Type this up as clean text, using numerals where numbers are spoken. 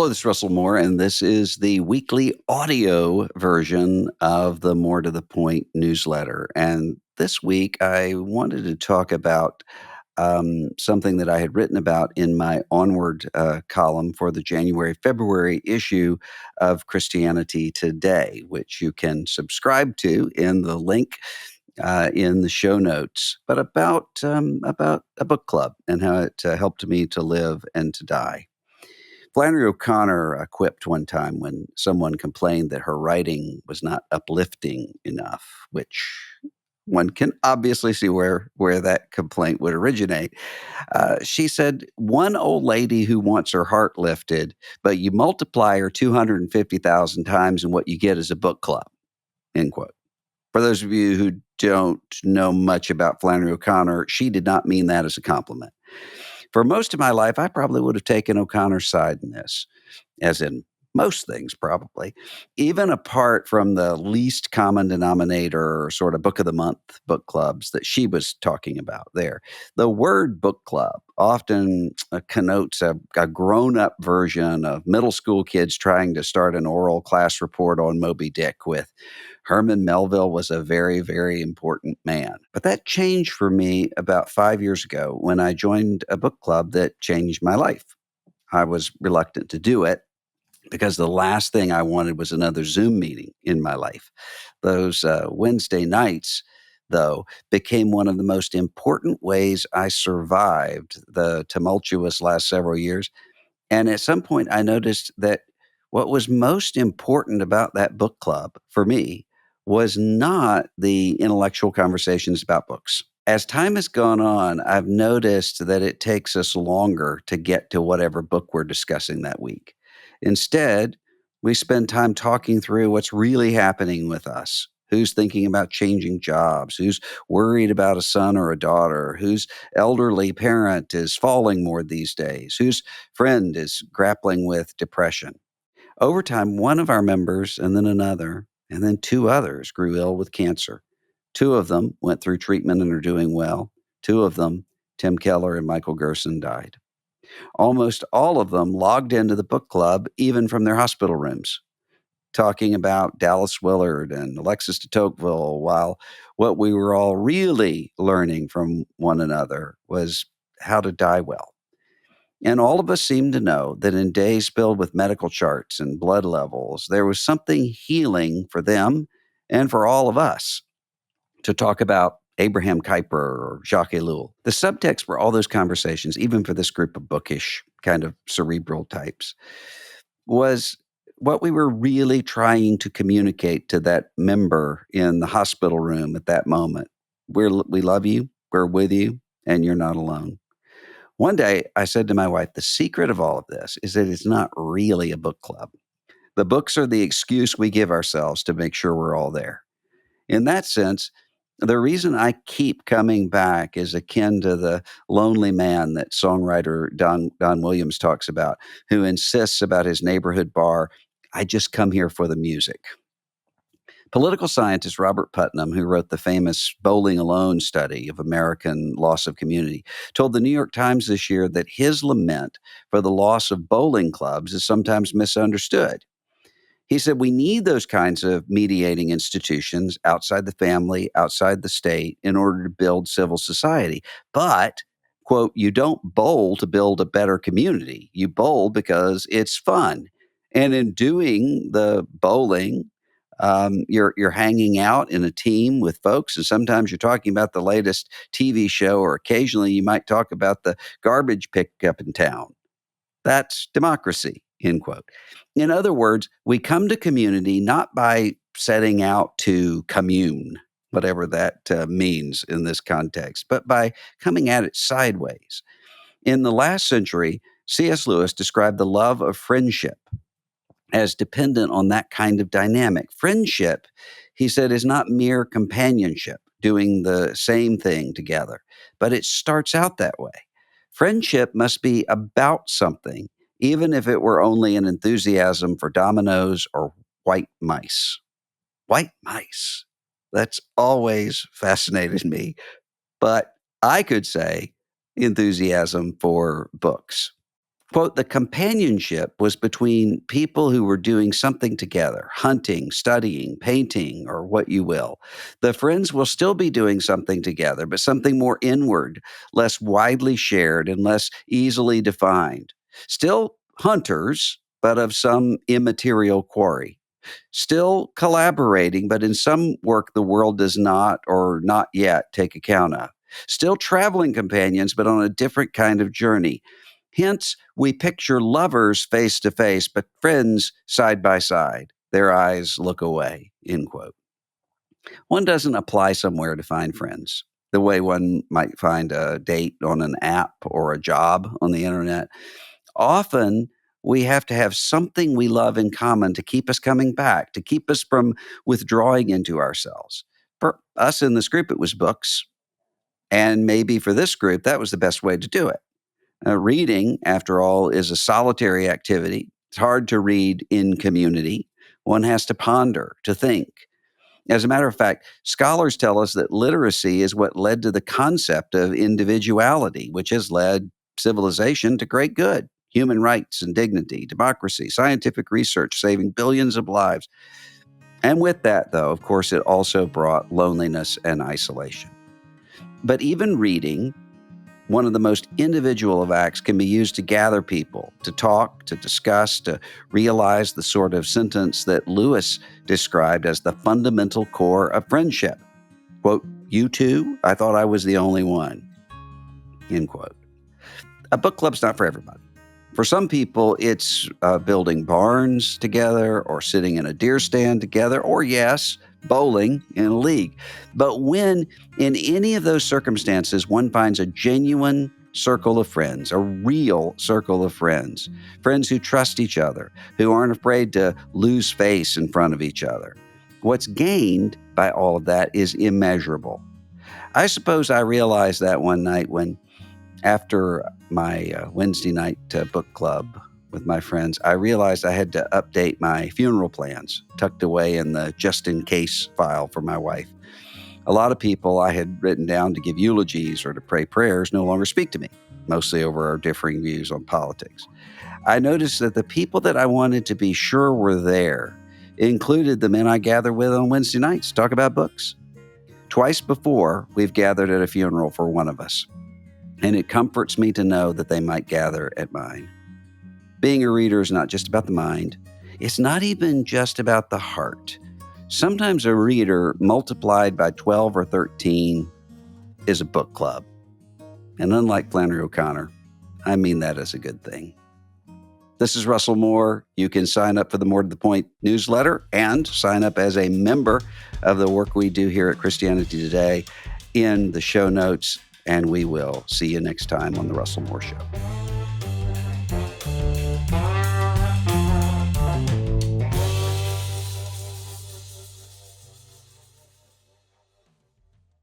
Hello, this is Russell Moore, and this is the weekly audio version of the More to the Point newsletter. And this week, I wanted to talk about something that I had written about in my Onward column for the January February issue of Christianity Today, which you can subscribe to in the link in the show notes, but about a book club and how it helped me to live and to die. Flannery O'Connor quipped one time when someone complained that her writing was not uplifting enough, which one can obviously see where that complaint would originate. She said, "One old lady who wants her heart lifted, but you multiply her 250,000 times, and what you get is a book club." End quote. For those of you who don't know much about Flannery O'Connor, she did not mean that as a compliment. For most of my life, I probably would have taken O'Connor's side in this, as in most things, probably. Even apart from the least common denominator, sort of book of the month book clubs that she was talking about there. The word book club often connotes a grown up version of middle school kids trying to start an oral class report on Moby Dick with Herman Melville was a very, very important man. But that changed for me about 5 years ago when I joined a book club that changed my life. I was reluctant to do it because the last thing I wanted was another Zoom meeting in my life. Those Wednesday nights, though, became one of the most important ways I survived the tumultuous last several years. And at some point, I noticed that what was most important about that book club for me was not the intellectual conversations about books. As time has gone on, I've noticed that it takes us longer to get to whatever book we're discussing that week. Instead, we spend time talking through what's really happening with us. Who's thinking about changing jobs? Who's worried about a son or a daughter? Whose elderly parent is falling more these days? Whose friend is grappling with depression? Over time, one of our members and then another, and then two others grew ill with cancer. Two of them went through treatment and are doing well. Two of them, Tim Keller and Michael Gerson, died. Almost all of them logged into the book club, even from their hospital rooms, talking about Dallas Willard and Alexis de Tocqueville, while what we were all really learning from one another was how to die well. And all of us seemed to know that in days filled with medical charts and blood levels, there was something healing for them and for all of us to talk about Abraham Kuyper or Jacques Ellul. The subtext for all those conversations, even for this group of bookish, kind of cerebral types, was what we were really trying to communicate to that member in the hospital room at that moment. We love you, we're with you, and you're not alone. One day, I said to my wife, the secret of all of this is that it's not really a book club. The books are the excuse we give ourselves to make sure we're all there. In that sense, the reason I keep coming back is akin to the lonely man that songwriter Don Williams talks about, who insists about his neighborhood bar. I just come here for the music. Political scientist Robert Putnam, who wrote the famous Bowling Alone study of American loss of community, told the New York Times this year that his lament for the loss of bowling clubs is sometimes misunderstood. He said, we need those kinds of mediating institutions outside the family, outside the state, in order to build civil society. But, quote, you don't bowl to build a better community. You bowl because it's fun. And in doing the bowling, you're hanging out in a team with folks, and sometimes you're talking about the latest TV show, or occasionally you might talk about the garbage pickup in town. That's democracy, end quote. In other words, we come to community not by setting out to commune, whatever that means in this context, but by coming at it sideways. In the last century, C.S. Lewis described the love of friendship as dependent on that kind of dynamic. Friendship, he said, is not mere companionship, doing the same thing together, but it starts out that way. Friendship must be about something, even if it were only an enthusiasm for dominoes or white mice. White mice. That's always fascinated me. But I could say enthusiasm for books. Quote, the companionship was between people who were doing something together, hunting, studying, painting, or what you will. The friends will still be doing something together, but something more inward, less widely shared, and less easily defined. Still hunters, but of some immaterial quarry. Still collaborating, but in some work the world does not or not yet take account of. Still traveling companions, but on a different kind of journey. Hence, we picture lovers face to face, but friends side by side. Their eyes look away. End quote. One doesn't apply somewhere to find friends the way one might find a date on an app or a job on the internet. Often, we have to have something we love in common to keep us coming back, to keep us from withdrawing into ourselves. For us in this group, it was books. And maybe for this group, that was the best way to do it. Reading, after all, is a solitary activity. It's hard to read in community. One has to ponder, to think. As a matter of fact, scholars tell us that literacy is what led to the concept of individuality, which has led civilization to great good. Human rights and dignity, democracy, scientific research saving billions of lives. And with that, though, of course, it also brought loneliness and isolation. But even reading, one of the most individual of acts, can be used to gather people, to talk, to discuss, to realize the sort of sentence that Lewis described as the fundamental core of friendship. Quote, you too? I thought I was the only one. End quote. A book club's not for everybody. For some people, it's building barns together or sitting in a deer stand together or, yes, bowling in a league. But when in any of those circumstances, one finds a genuine circle of friends, a real circle of friends, friends who trust each other, who aren't afraid to lose face in front of each other, what's gained by all of that is immeasurable. I suppose I realized that one night when, after my Wednesday night book club with my friends, I realized I had to update my funeral plans tucked away in the just in case file for my wife. A lot of people I had written down to give eulogies or to pray prayers no longer speak to me, mostly over our differing views on politics. I noticed that the people that I wanted to be sure were there included the men I gather with on Wednesday nights to talk about books. Twice before, we've gathered at a funeral for one of us, and it comforts me to know that they might gather at mine. Being a reader is not just about the mind. It's not even just about the heart. Sometimes a reader multiplied by 12 or 13 is a book club. And unlike Flannery O'Connor, I mean that as a good thing. This is Russell Moore. You can sign up for the More to the Point newsletter and sign up as a member of the work we do here at Christianity Today in the show notes. And we will see you next time on The Russell Moore Show.